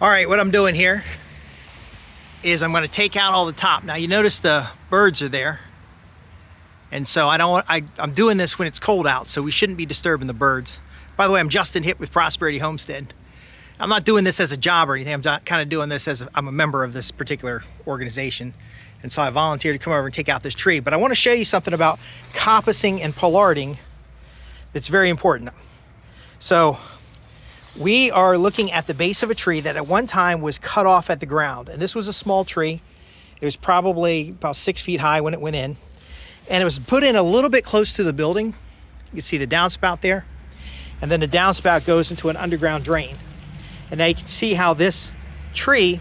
All right, what I'm doing here is I'm going to take out all the top. Now you notice the birds are there. And so I'm doing this when it's cold out, so we shouldn't be disturbing the birds. By the way, I'm Justin Hitt with Prosperity Homestead. I'm not doing this as a job or anything. I'm kind of doing this as I'm a member of this particular organization. And so I volunteered to come over and take out this tree. But I want to show you something about coppicing and pollarding that's very important. So we are looking at the base of a tree that at one time was cut off at the ground. And this was a small tree. It was probably about 6 feet high when it went in. And it was put in a little bit close to the building. You can see the downspout there. And then the downspout goes into an underground drain. And now you can see how this tree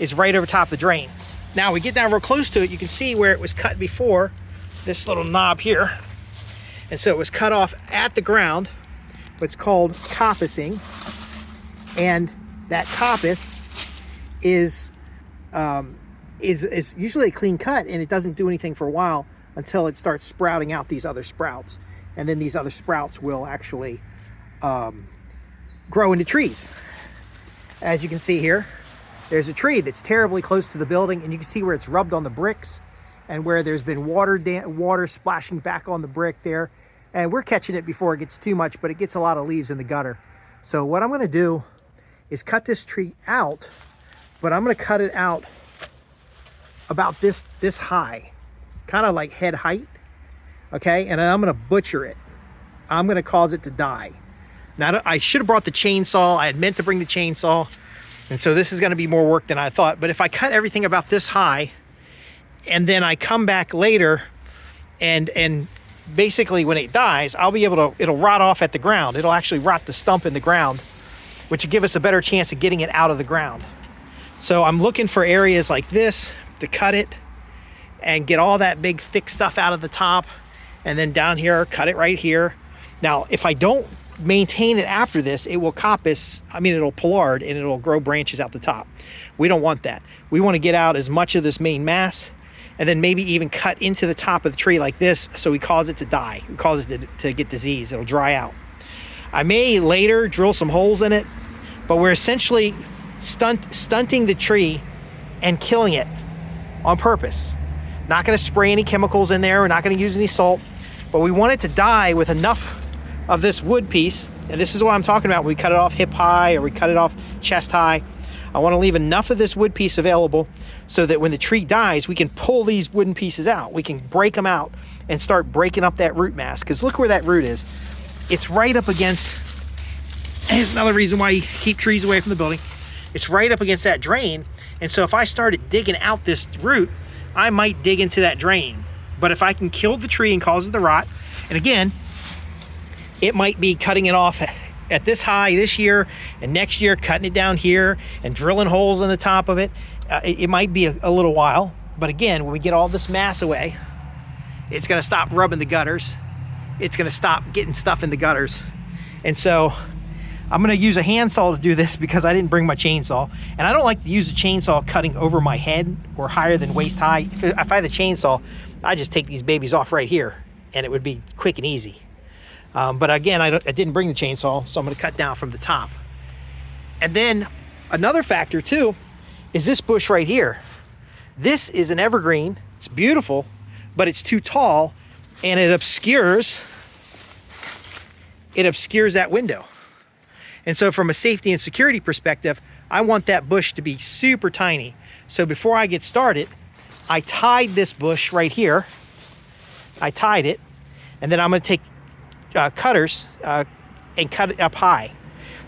is right over top of the drain. Now we get down real close to it, you can see where it was cut before, this little knob here. And so it was cut off at the ground, what's called coppicing. And that coppice is usually a clean cut, and it doesn't do anything for a while until it starts sprouting out these other sprouts. And then these other sprouts will actually grow into trees. As you can see here, there's a tree that's terribly close to the building, and you can see where it's rubbed on the bricks and where there's been water splashing back on the brick there. And we're catching it before it gets too much, but it gets a lot of leaves in the gutter. So what I'm gonna do is cut this tree out, but I'm gonna cut it out about this high, kind of like head height, okay? And I'm gonna butcher it. I'm gonna cause it to die. Now, I should have brought the chainsaw. I had meant to bring the chainsaw. And so this is gonna be more work than I thought. But if I cut everything about this high, and then I come back later, and basically when it dies, I'll be able to, it'll rot off at the ground. It'll actually rot the stump in the ground, which will give us a better chance of getting it out of the ground. So I'm looking for areas like this to cut it and get all that big thick stuff out of the top. And then down here, cut it right here. Now, if I don't maintain it after this, it will it'll pollard, and it'll grow branches out the top. We don't want that. We want to get out as much of this main mass, and then maybe even cut into the top of the tree like this, so we cause it to die. We cause it to get disease. It'll dry out. I may later drill some holes in it, but we're essentially stunting the tree and killing it on purpose. Not going to spray any chemicals in there. We're not going to use any salt, but we want it to die with enough of this wood piece. And this is what I'm talking about when we cut it off hip high or we cut it off chest high. I want to leave enough of this wood piece available so that when the tree dies, we can pull these wooden pieces out. We can break them out and start breaking up that root mass. Because look where that root is. It's right up against, here's another reason why you keep trees away from the building. It's right up against that drain. And so if I started digging out this root, I might dig into that drain. But if I can kill the tree and cause it to rot, and again, it might be cutting it off at this high this year, and next year cutting it down here and drilling holes in the top of it. It might be a little while, but again, when we get all this mass away, it's gonna stop rubbing the gutters. It's gonna stop getting stuff in the gutters. And so I'm gonna use a handsaw to do this because I didn't bring my chainsaw. And I don't like to use a chainsaw cutting over my head or higher than waist high. If I had the chainsaw, I just take these babies off right here and it would be quick and easy. But again, I didn't bring the chainsaw, so I'm gonna cut down from the top. And then another factor too is this bush right here. This is an evergreen. It's beautiful, but it's too tall, and it obscures that window. And so from a safety and security perspective, I want that bush to be super tiny. So before I get started, I tied this bush right here. I tied it, and then I'm gonna take cutters and cut it up high.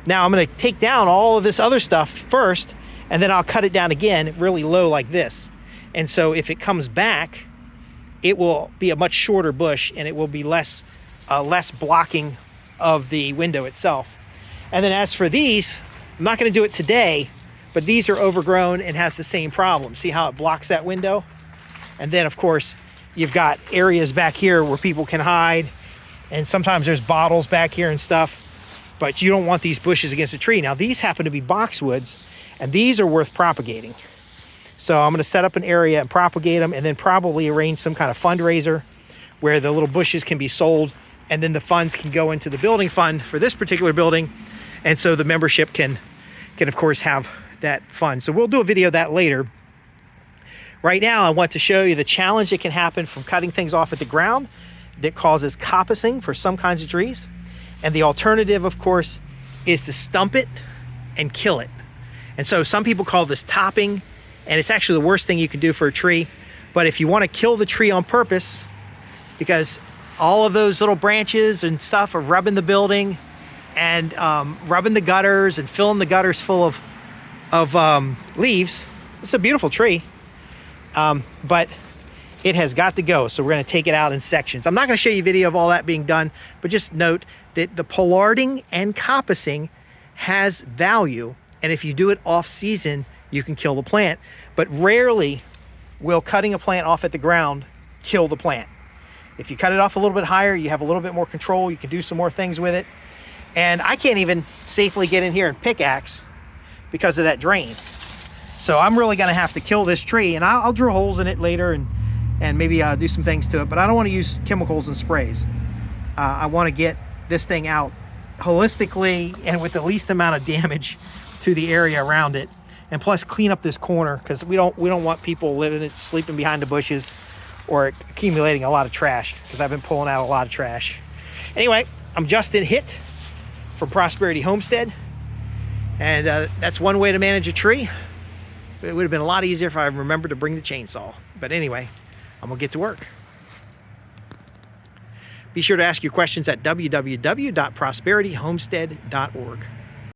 Now I'm going to take down all of this other stuff first, and then I'll cut it down again really low like this. And so if it comes back, it will be a much shorter bush, and it will be less blocking of the window itself. And then as for these, I'm not going to do it today, but these are overgrown and has the same problem. See how it blocks that window? And then of course you've got areas back here where people can hide. And sometimes there's bottles back here and stuff, but you don't want these bushes against a tree. Now these happen to be boxwoods, and these are worth propagating. So I'm gonna set up an area and propagate them, and then probably arrange some kind of fundraiser where the little bushes can be sold, and then the funds can go into the building fund for this particular building. And so the membership can of course have that fun. So we'll do a video of that later. Right now, I want to show you the challenge that can happen from cutting things off at the ground that causes coppicing for some kinds of trees. And the alternative, of course, is to stump it and kill it. And so some people call this topping, and it's actually the worst thing you can do for a tree. But if you want to kill the tree on purpose, because all of those little branches and stuff are rubbing the building and rubbing the gutters and filling the gutters full of leaves. It's a beautiful tree, but it has got to go. So we're going to take it out in sections. I'm not going to show you a video of all that being done, but just note that the pollarding and coppicing has value. And if you do it off season, you can kill the plant. But rarely will cutting a plant off at the ground kill the plant. If you cut it off a little bit higher, you have a little bit more control. You can do some more things with it. And I can't even safely get in here and pickaxe because of that drain. So I'm really going to have to kill this tree, and I'll drill holes in it later and maybe do some things to it. But I don't want to use chemicals and sprays. I want to get this thing out holistically and with the least amount of damage to the area around it. And plus clean up this corner, because we don't want people living it, sleeping behind the bushes, or accumulating a lot of trash, because I've been pulling out a lot of trash. Anyway, I'm Justin Hitt from Prosperity Homestead, and that's one way to manage a tree. It would have been a lot easier if I remembered to bring the chainsaw. But anyway, I'm gonna get to work. Be sure to ask your questions at www.prosperityhomestead.org.